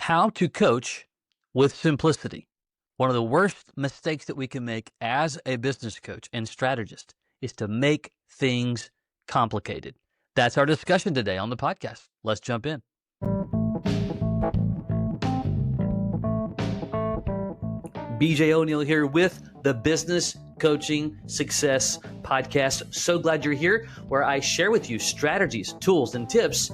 How to coach with simplicity. One of the worst mistakes that we can make as a business coach and strategist is to make things complicated. That's our discussion today on the podcast. Let's jump in. BJ O'Neill here with the Business Coaching Success Podcast. So glad you're here, where I share with you strategies, tools, and tips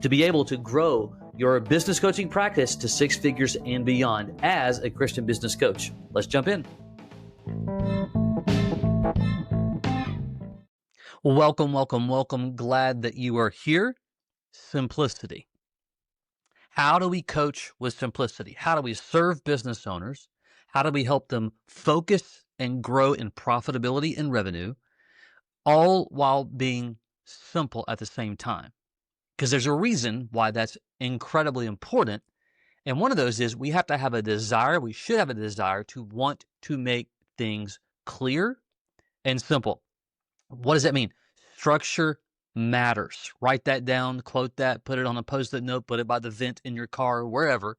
to be able to grow your business coaching practice to six figures and beyond as a Christian business coach. Let's jump in. Welcome, welcome, welcome. Glad that you are here. Simplicity. How do we coach with simplicity? How do we serve business owners? How do we help them focus and grow in profitability and revenue, all while being simple at the same time? Because there's a reason why that's incredibly important. And one of those is we have to have a desire, we should have a desire to want to make things clear and simple. What does that mean? Structure matters. Write that down, quote that, put it on a Post-it note, put it by the vent in your car, wherever.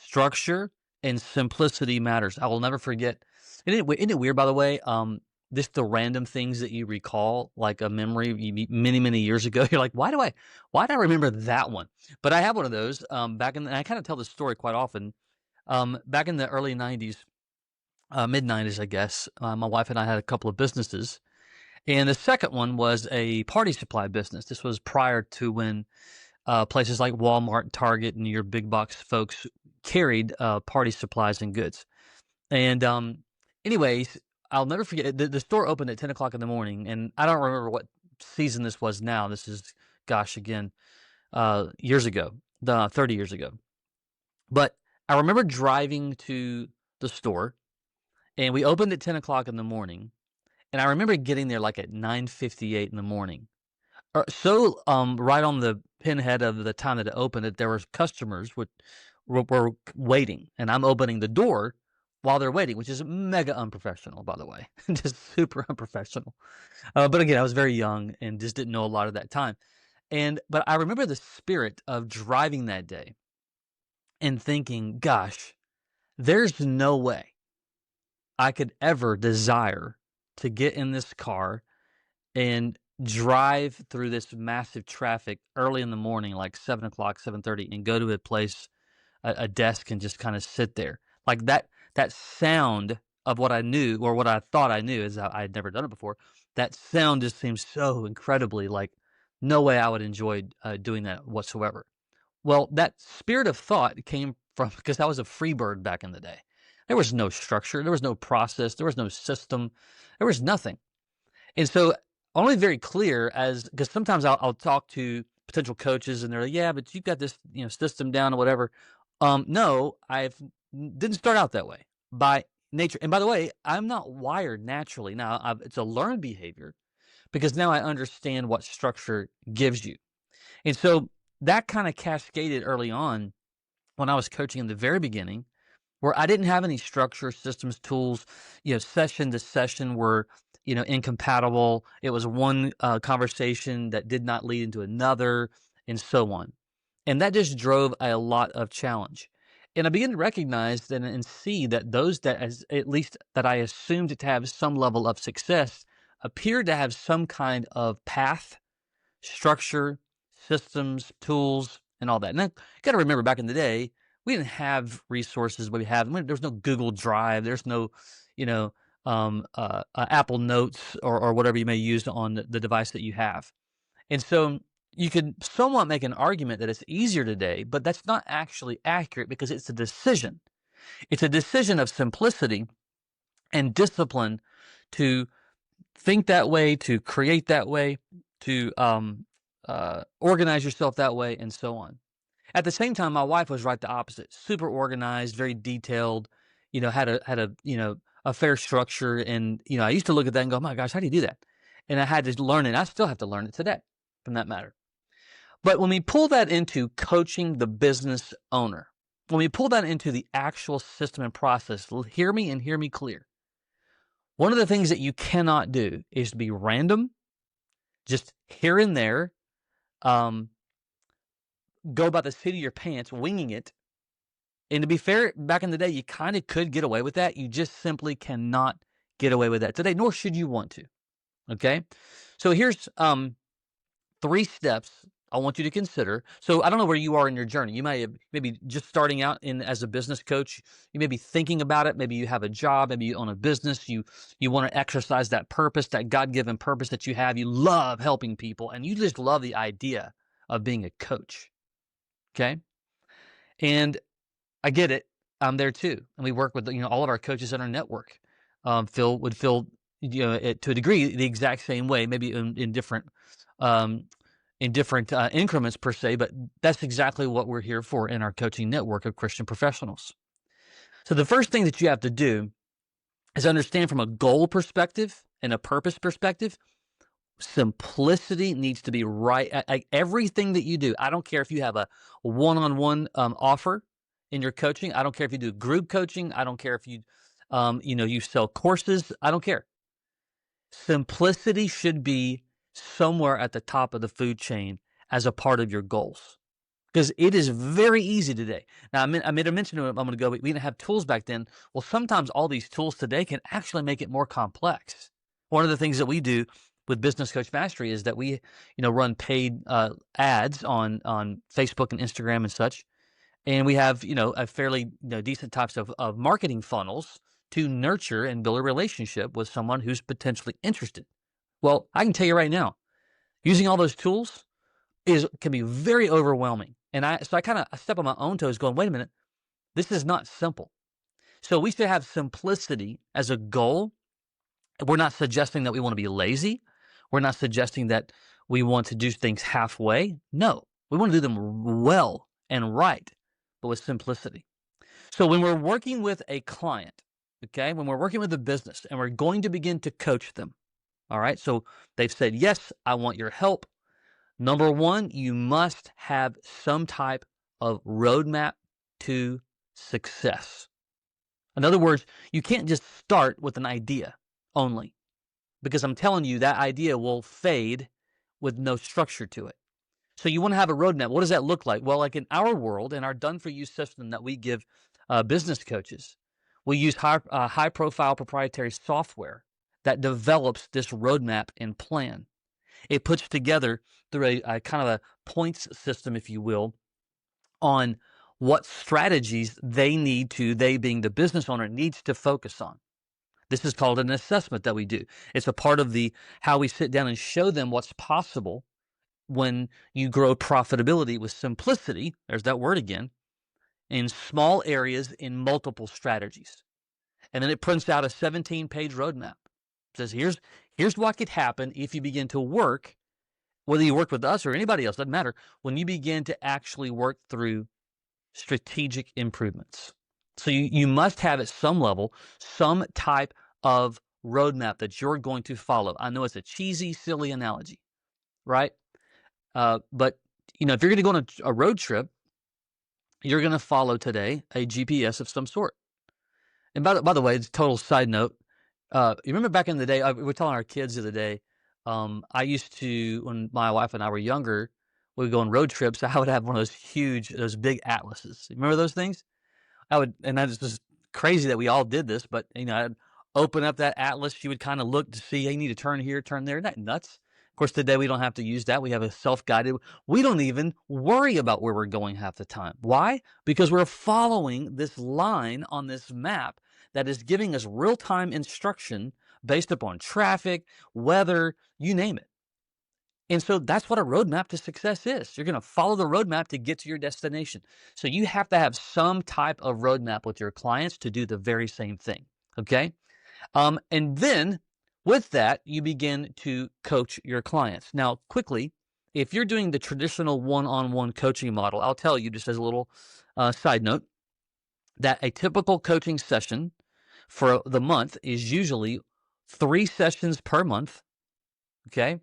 Structure and simplicity matters. I will never forget. Isn't it weird, by the way? Just the random things that you recall, like a memory many, many years ago. You're like, why do I remember that one? But I have one of those and I kind of tell this story quite often. Back in the early 90s, mid 90s, I guess, my wife and I had a couple of businesses. And the second one was a party supply business. This was prior to when places like Walmart, Target, and your big box folks carried party supplies and goods. And anyways, I'll never forget, the store opened at 10 o'clock in the morning, and I don't remember what season this was now. This is, years ago, 30 years ago. But I remember driving to the store, and we opened at 10 o'clock in the morning, and I remember getting there like at 9:58 in the morning. So right on the pinhead of the time that it opened, that there were customers were waiting, and I'm opening the door while they're waiting, which is mega unprofessional, by the way, just super unprofessional. But again, I was very young and just didn't know a lot at that time. But I remember the spirit of driving that day and thinking, gosh, there's no way I could ever desire to get in this car and drive through this massive traffic early in the morning, like 7 o'clock, 7:30, and go to a place, a desk, and just kind of sit there. Like that sound of what I knew, or what I thought I knew, is I had never done it before. That sound just seems so incredibly like no way I would enjoy doing that whatsoever. Well, that spirit of thought came from, because I was a free bird back in the day. There was no structure, there was no process, there was no system, there was nothing. And so only very clear because sometimes I'll talk to potential coaches and they're like, yeah, but you've got this, system down or whatever. No, didn't start out that way by nature. And by the way, I'm not wired naturally. Now, it's a learned behavior because now I understand what structure gives you. And so that kind of cascaded early on when I was coaching in the very beginning, where I didn't have any structure, systems, tools, session to session were, incompatible. It was one conversation that did not lead into another, and so on. And that just drove a lot of challenge. And I began to recognize and see that those at least that I assumed to have some level of success appeared to have some kind of path, structure, systems, tools, and all that. And you got to remember, back in the day, we didn't have resources there's no Google Drive, there's no, Apple Notes or whatever you may use on the device that you have. And so you could somewhat make an argument that it's easier today, but that's not actually accurate, because it's a decision. It's a decision of simplicity and discipline to think that way, to create that way, to organize yourself that way, and so on. At the same time, my wife was right the opposite. Super organized, very detailed, had a fair structure. And, I used to look at that and go, oh my gosh, how do you do that? And I had to learn it. I still have to learn it today, from that matter. But when we pull that into coaching the business owner, when we pull that into the actual system and process, hear me and hear me clear. One of the things that you cannot do is be random, just here and there, go by the seat of your pants, winging it, And to be fair, back in the day, you kind of could get away with that. You just simply cannot get away with that today, nor should you want to. Okay? So here's 3 steps I want you to consider. So I don't know where you are in your journey. You may have maybe just starting out in as a business coach. You may be thinking about it. Maybe you have a job. Maybe you own a business. You want to exercise that purpose, that God-given purpose that you have. You love helping people, and you just love the idea of being a coach. Okay, and I get it. I'm there too, and we work with all of our coaches in our network. Phil would feel to a degree the exact same way, maybe in different increments per se, but that's exactly what we're here for in our coaching network of Christian professionals. So the first thing that you have to do is understand from a goal perspective and a purpose perspective, simplicity needs to be right. Everything that you do, I don't care if you have a one-on-one offer in your coaching. I don't care if you do group coaching. I don't care if you, you sell courses. I don't care. Simplicity should be somewhere at the top of the food chain as a part of your goals, because it is very easy today. Now, I made a mention of it a moment ago. We didn't have tools back then. Well, sometimes all these tools today can actually make it more complex. One of the things that we do with Business Coach Mastery is that we, run paid ads on Facebook and Instagram and such, and we have a fairly decent types of marketing funnels to nurture and build a relationship with someone who's potentially interested. Well, I can tell you right now, using all those tools can be very overwhelming. And I kind of step on my own toes going, wait a minute, this is not simple. So we should have simplicity as a goal. We're not suggesting that we want to be lazy. We're not suggesting that we want to do things halfway. No, we want to do them well and right, but with simplicity. So when we're working with a client, okay, when we're working with a business and we're going to begin to coach them, all right, so they've said, yes, I want your help. Number one, you must have some type of roadmap to success. In other words, you can't just start with an idea only, because I'm telling you that idea will fade with no structure to it. So you want to have a roadmap. What does that look like? Well, like in our world, in our done-for-you system that we give business coaches, we use high-profile proprietary software that develops this roadmap and plan. It puts together through a kind of a points system, if you will, on what strategies they being the business owner, needs to focus on. This is called an assessment that we do. It's a part of how we sit down and show them what's possible when you grow profitability with simplicity, there's that word again, in small areas in multiple strategies. And then it prints out a 17-page roadmap. It says, here's what could happen if you begin to work, whether you work with us or anybody else, doesn't matter, when you begin to actually work through strategic improvements. So you must have at some level some type of roadmap that you're going to follow. I know it's a cheesy, silly analogy, right? But if you're going to go on a road trip, you're going to follow today a GPS of some sort. And by the way, it's a total side note. You remember back in the day, we were telling our kids the other day, I used to, when my wife and I were younger, we would go on road trips. I would have one of those big atlases. Remember those things? And that is just crazy that we all did this, but I'd open up that atlas. She would kind of look to see, hey, you need to turn here, turn there. Isn't that nuts? Of course, today we don't have to use that. We have a self-guided. We don't even worry about where we're going half the time. Why? Because we're following this line on this map that is giving us real-time instruction based upon traffic, weather, you name it. And so that's what a roadmap to success is. You're going to follow the roadmap to get to your destination. So you have to have some type of roadmap with your clients to do the very same thing, okay? And then with that, you begin to coach your clients. Now, quickly, if you're doing the traditional one-on-one coaching model, I'll tell you, just as a little side note, that a typical coaching session for the month is usually 3 sessions per month, okay?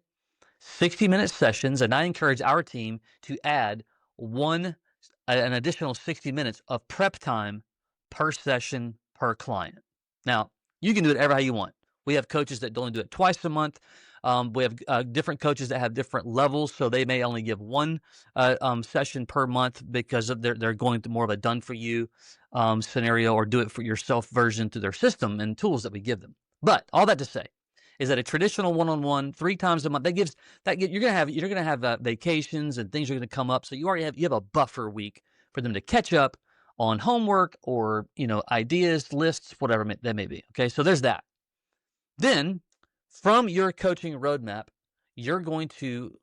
60-minute sessions, and I encourage our team to add an additional 60 minutes of prep time per session per client. Now, you can do it ever how you want. We have coaches that only do it twice a month. We have different coaches that have different levels, so they may only give one session per month because of they're going to more of a done for you scenario, or do it for yourself version to their system and tools that we give them. But all that to say is that a traditional one-on-one 3 times a month, you're gonna have vacations and things are gonna come up, so you have a buffer week for them to catch up on homework or ideas, lists, whatever that may be. Okay, so there's that. Then from your coaching roadmap, you're going to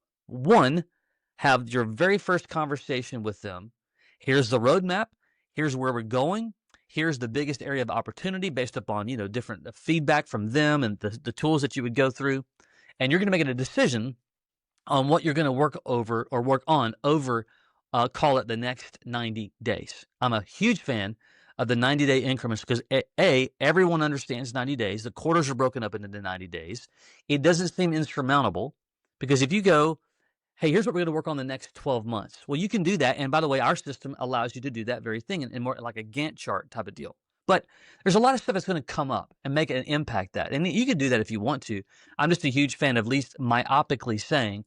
have your very first conversation with them. Here's the roadmap. Here's where we're going. Here's the biggest area of opportunity based upon different feedback from them and the tools that you would go through. And you're going to make a decision on what you're going to work on over, call it the next 90 days. I'm a huge fan of the 90-day increments because everyone understands 90 days. The quarters are broken up into the 90 days. It doesn't seem insurmountable because if you go, hey, here's what we're going to work on the next 12 months. Well, you can do that. And by the way, our system allows you to do that very thing in more like a Gantt chart type of deal. But there's a lot of stuff that's going to come up and make an impact that. And you can do that if you want to. I'm just a huge fan of at least myopically saying,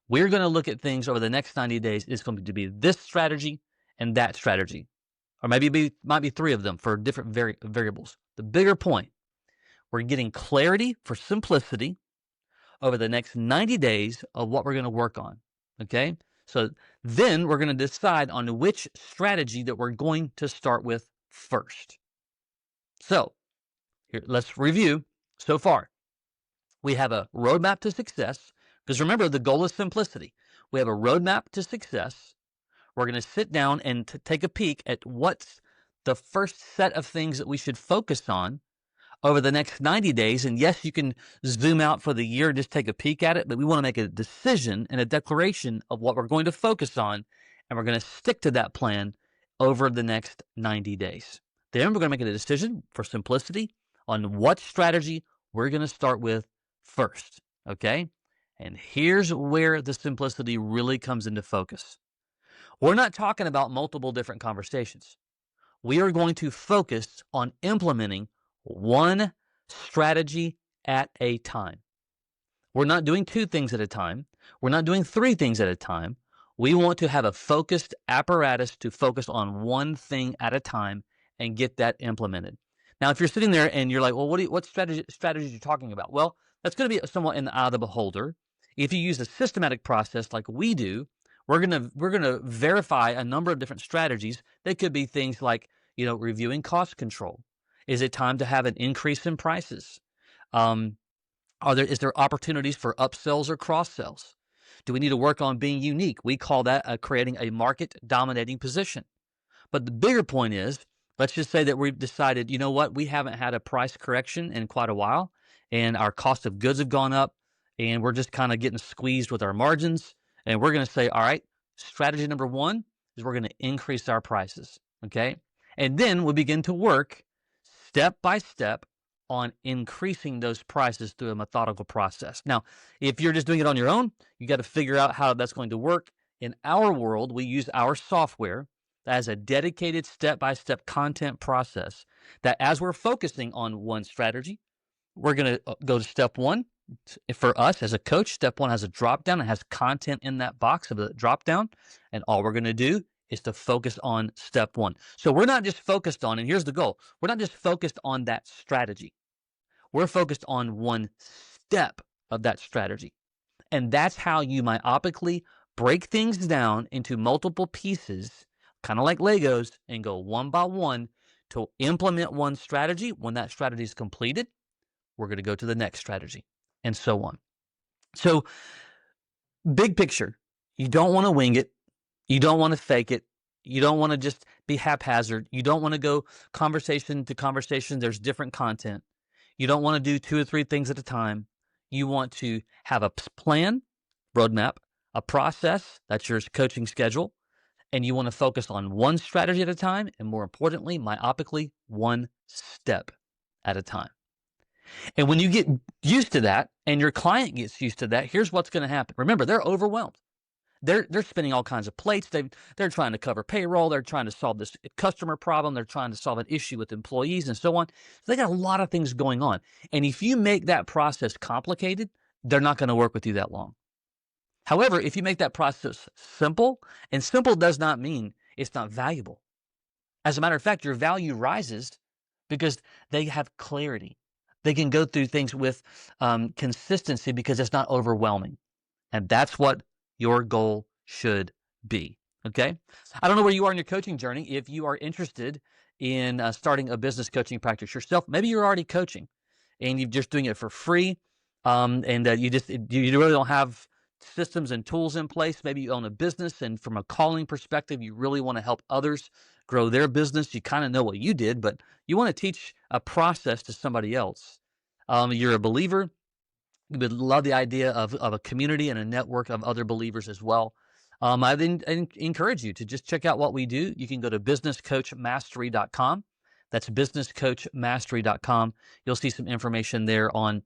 we're going to look at things over the next 90 days. It's going to be this strategy and that strategy. Or maybe might be 3 of them for different variables. The bigger point, we're getting clarity for simplicity over the next 90 days of what we're going to work on. Okay? So then we're going to decide on which strategy that we're going to start with first. So here, let's review so far. We have a roadmap to success, because remember, the goal is simplicity. We have a roadmap to success. We're going to sit down and take a peek at what's the first set of things that we should focus on over the next 90 days. And yes, you can zoom out for the year, just take a peek at it, but we want to make a decision and a declaration of what we're going to focus on, and we're going to stick to that plan over the next 90 days. Then we're going to make a decision for simplicity on what strategy we're going to start with first, okay? And here's where the simplicity really comes into focus. We're not talking about multiple different conversations. We are going to focus on implementing one strategy at a time. We're not doing 2 things at a time. We're not doing 3 things at a time. We want to have a focused apparatus to focus on one thing at a time and get that implemented. Now, if you're sitting there and you're like, well, what strategies are you talking about? Well, that's going to be somewhat in the eye of the beholder. If you use a systematic process like we do, we're gonna verify a number of different strategies. They could be things like, reviewing cost control. Is it time to have an increase in prices? Is there opportunities for upsells or cross sells? Do we need to work on being unique? We call that creating a market dominating position. But the bigger point is, let's just say that we've decided, you know what, we haven't had a price correction in quite a while, and our cost of goods have gone up, and we're just kind of getting squeezed with our margins. And we're going to say, all right, strategy number 1 is we're going to increase our prices, okay? And then we'll begin to work step by step on increasing those prices through a methodical process. Now, if you're just doing it on your own, you got to figure out how that's going to work. In our world, we use our software as a dedicated step-by-step content process that as we're focusing on one strategy, we're going to go to step 1. For us as a coach, step 1 has a drop down. It has content in that box of the drop down. And all we're going to do is to focus on step 1. So we're not just focused on, and here's the goal, we're not just focused on that strategy. We're focused on one step of that strategy. And that's how you myopically break things down into multiple pieces, kind of like Legos, and go one by one to implement one strategy. When that strategy is completed, we're going to go to the next strategy, and so on. So, big picture, you don't want to wing it. You don't want to fake it. You don't want to just be haphazard. You don't want to go conversation to conversation. There's different content. You don't want to do 2 or 3 things at a time. You want to have a plan, roadmap, a process, that's your coaching schedule, and you want to focus on one strategy at a time, and more importantly, myopically, one step at a time. And when you get used to that and your client gets used to that, here's what's going to happen. Remember, they're overwhelmed. They're spinning all kinds of plates. They're trying to cover payroll. They're trying to solve this customer problem. They're trying to solve an issue with employees and so on. So they got a lot of things going on. And if you make that process complicated, they're not going to work with you that long. However, if you make that process simple, and simple does not mean it's not valuable. As a matter of fact, your value rises because they have clarity. They can go through things with consistency because it's not overwhelming. And that's what your goal should be. Okay. I don't know where you are in your coaching journey. If you are interested in starting a business coaching practice yourself, maybe you're already coaching and you're just doing it for free. And you really don't have systems and tools in place. Maybe you own a business, and from a calling perspective, you really want to help others grow their business. You kind of know what you did, but you want to teach a process to somebody else. You're a believer. You would love the idea of a community and a network of other believers as well. I'd encourage you to just check out what we do. You can go to businesscoachmastery.com. That's businesscoachmastery.com. You'll see some information there on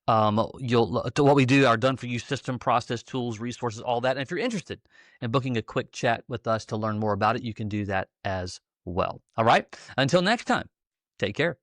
what we do, our done for you system, process, tools, resources, all that. And if you're interested in booking a quick chat with us to learn more about it, you can do that as well. All right. Until next time, take care.